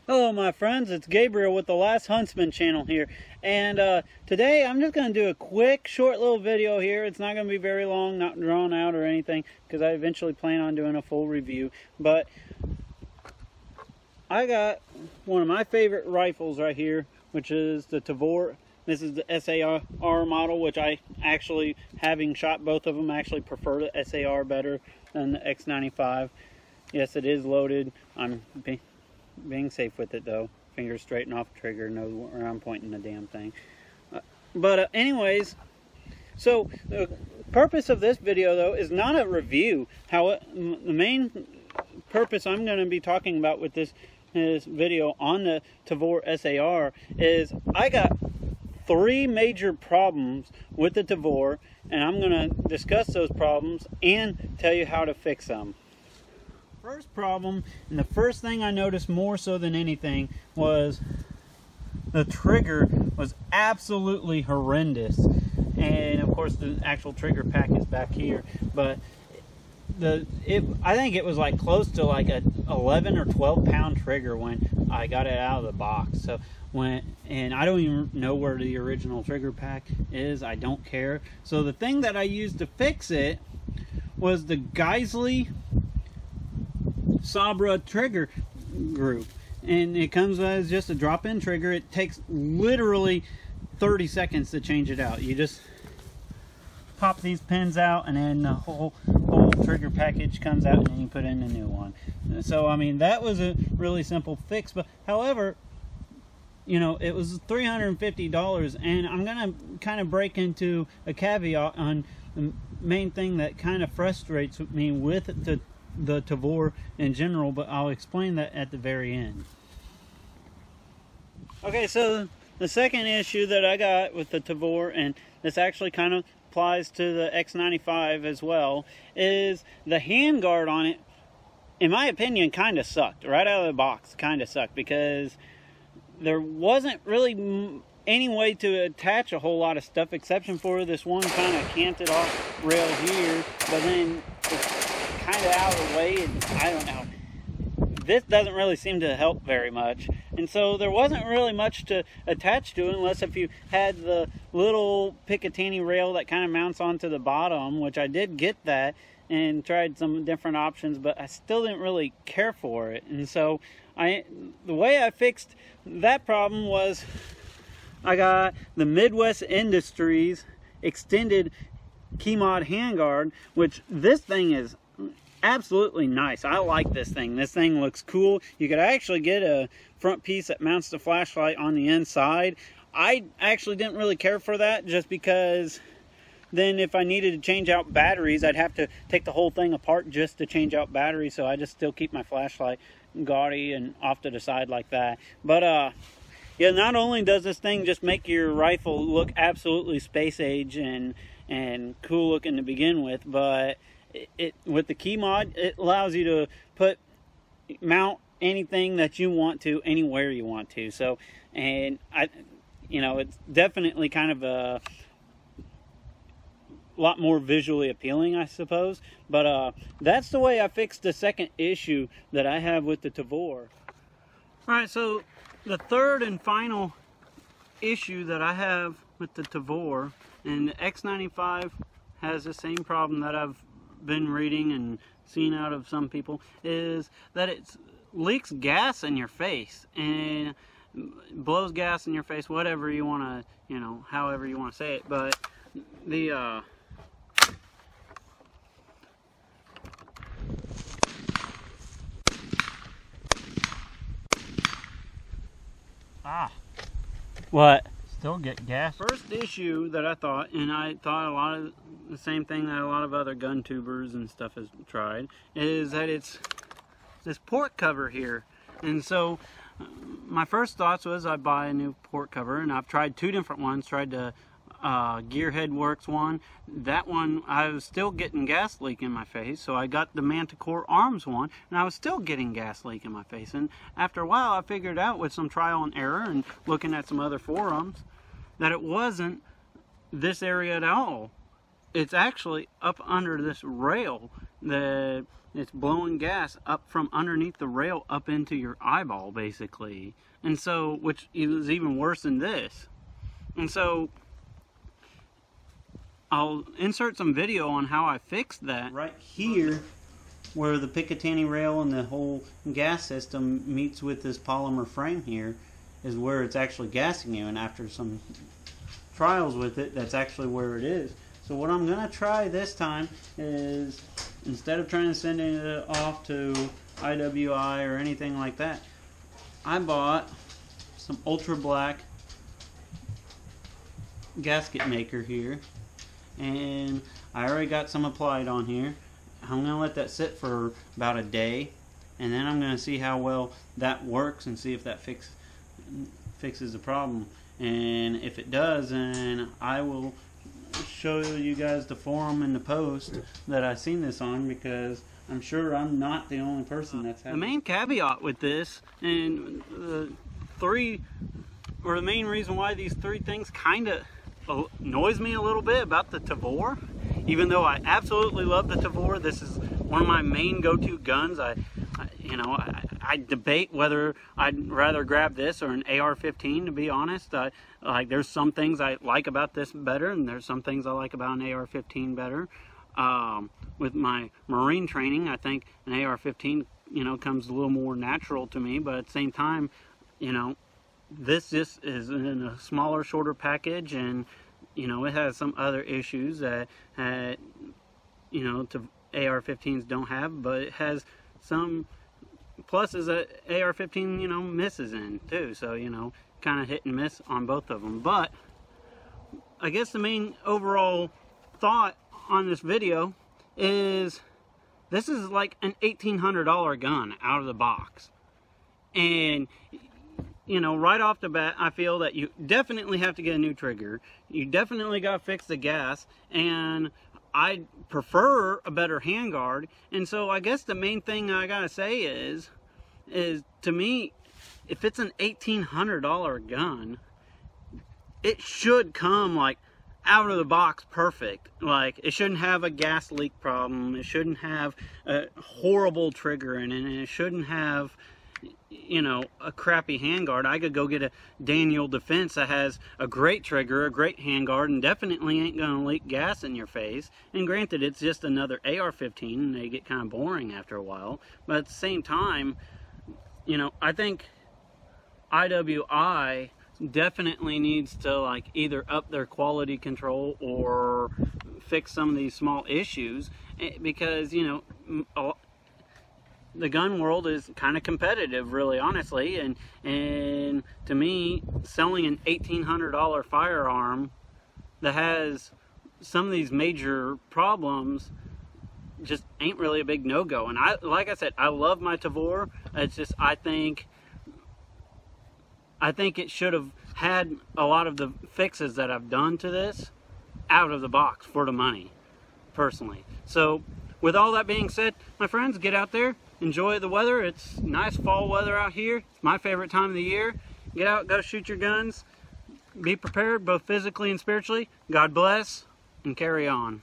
Hello my friends, it's Gabriel with the Last Huntsman channel here, and today I'm just going to do a quick short little video here. It's not going to be very long, not drawn out or anything, because I eventually plan on doing a full review. But I got one of my favorite rifles right here, which is the Tavor. This is the SAR model, which I actually, having shot both of them, actually prefer the SAR better than the X95. Yes, it is loaded. I'm being safe with it though. Fingers straight and off the trigger, know where I'm pointing the damn thing. Anyways, so the purpose of this video though is not a review. The main purpose I'm going to be talking about with this video on the Tavor SAR is I got 3 major problems with the Tavor, and I'm going to discuss those problems and tell you how to fix them. First problem, and the first thing I noticed more so than anything, was the trigger was absolutely horrendous. And of course the actual trigger pack is back here, but I think it was like close to like a 11 or 12 pound trigger when I got it out of the box. So and I don't even know where the original trigger pack is. I don't care. So the thing that I used to fix it was the Geisley Sabra trigger group, and it comes as just a drop-in trigger. It takes literally 30 seconds to change it out. You just pop these pins out, and then the whole trigger package comes out, and then you put in a new one. So I mean, that was a really simple fix. But however, you know, it was $350, and I'm gonna kind of break into a caveat on the main thing that kind of frustrates me with the Tavor in general, but I'll explain that at the very end. Okay, so the second issue that I got with the Tavor, and this actually kind of applies to the X95 as well, is the handguard on it, in my opinion, kind of sucked. Right out of the box, kind of sucked, because there wasn't really any way to attach a whole lot of stuff, exception for this one kind of canted off rail here, but then it's kind of out of the way, and I don't know. This doesn't really seem to help very much, and so there wasn't really much to attach to, unless if you had the little Picatinny rail that kind of mounts onto the bottom, which I did get that and tried some different options, but I still didn't really care for it. And so the way I fixed that problem was I got the Midwest Industries extended key mod handguard, which this thing is absolutely nice. I like this thing. This thing looks cool. You could actually get a front piece that mounts the flashlight on the inside. I actually didn't really care for that, just because then if I needed to change out batteries, I'd have to take the whole thing apart just to change out batteries. So I just still keep my flashlight gaudy and off to the side like that. But yeah, not only does this thing just make your rifle look absolutely space age and cool looking to begin with, but with the key mod, it allows you to mount anything that you want to anywhere you want to. So, and it's definitely kind of a lot more visually appealing, I suppose. But that's the way I fixed the second issue that I have with the Tavor. Alright, so the third and final issue that I have with the Tavor, and the X95 has the same problem that I've been reading and seen out of some people, is that it leaks gas in your face and blows gas in your face, whatever you want to, however you want to say it. But the what? Still get gas. First issue that I thought, and I thought a lot of the same thing that a lot of other gun tubers and stuff has tried, is that it's this port cover here. And so my first thoughts was I'd buy a new port cover, and I've tried 2 different ones. Tried the Gearhead Works one. That one, I was still getting gas leak in my face, so I got the Manticore Arms one, and I was still getting gas leak in my face. And after a while, I figured out with some trial and error and looking at some other forums that it wasn't this area at all. It's actually up under this rail that it's blowing gas up from underneath the rail up into your eyeball, basically. And so, which is even worse than this. And so, I'll insert some video on how I fixed that. Right here, where the Picatinny rail and the whole gas system meets with this polymer frame here, is where it's actually gassing you. And after some trials with it, that's actually where it is. So what I'm going to try this time is, instead of trying to send it off to IWI or anything like that, I bought some ultra black gasket maker here, and I already got some applied on here. I'm going to let that sit for about a day, and then I'm going to see how well that works and see if that fixes the problem. And if it does, then I will show you guys the forum and the post that I seen this on, because I'm sure I'm not the only person that's having. The main caveat with this, and the main reason why these three things kind of annoys me a little bit about the Tavor, even though I absolutely love the Tavor. This is one of my main go-to guns. I debate whether I'd rather grab this or an AR-15, to be honest. Like, there's some things I like about this better, and there's some things I like about an AR-15 better. With my Marine training, I think an AR-15, comes a little more natural to me, but at the same time, this just is in a smaller, shorter package, and, it has some other issues that, AR-15s don't have, but it has some pluses that AR-15, misses in too. So, kind of hit and miss on both of them. But I guess the main overall thought on this video is this is like an $1,800 gun out of the box. And, right off the bat, I feel that you definitely have to get a new trigger. You definitely got to fix the gas, and I prefer a better handguard. And so I guess the main thing I gotta say is to me, if it's an $1,800 gun, it should come like out of the box perfect. Like, it shouldn't have a gas leak problem. It shouldn't have a horrible trigger in it, and it shouldn't have, a crappy handguard. I could go get a Daniel Defense that has a great trigger, a great handguard, and definitely ain't gonna leak gas in your face. And granted, it's just another AR-15, and they get kind of boring after a while. But at the same time, I think IWI definitely needs to either up their quality control or fix some of these small issues, because the gun world is kind of competitive, really, honestly, and to me, selling an $1,800 firearm that has some of these major problems just ain't really a big no-go. And like I said, I love my Tavor. It's just, I think it should have had a lot of the fixes that I've done to this out of the box for the money, personally. So, with all that being said, my friends, get out there, enjoy the weather. It's nice fall weather out here. It's my favorite time of the year. Get out, go shoot your guns. Be prepared, both physically and spiritually. God bless, and carry on.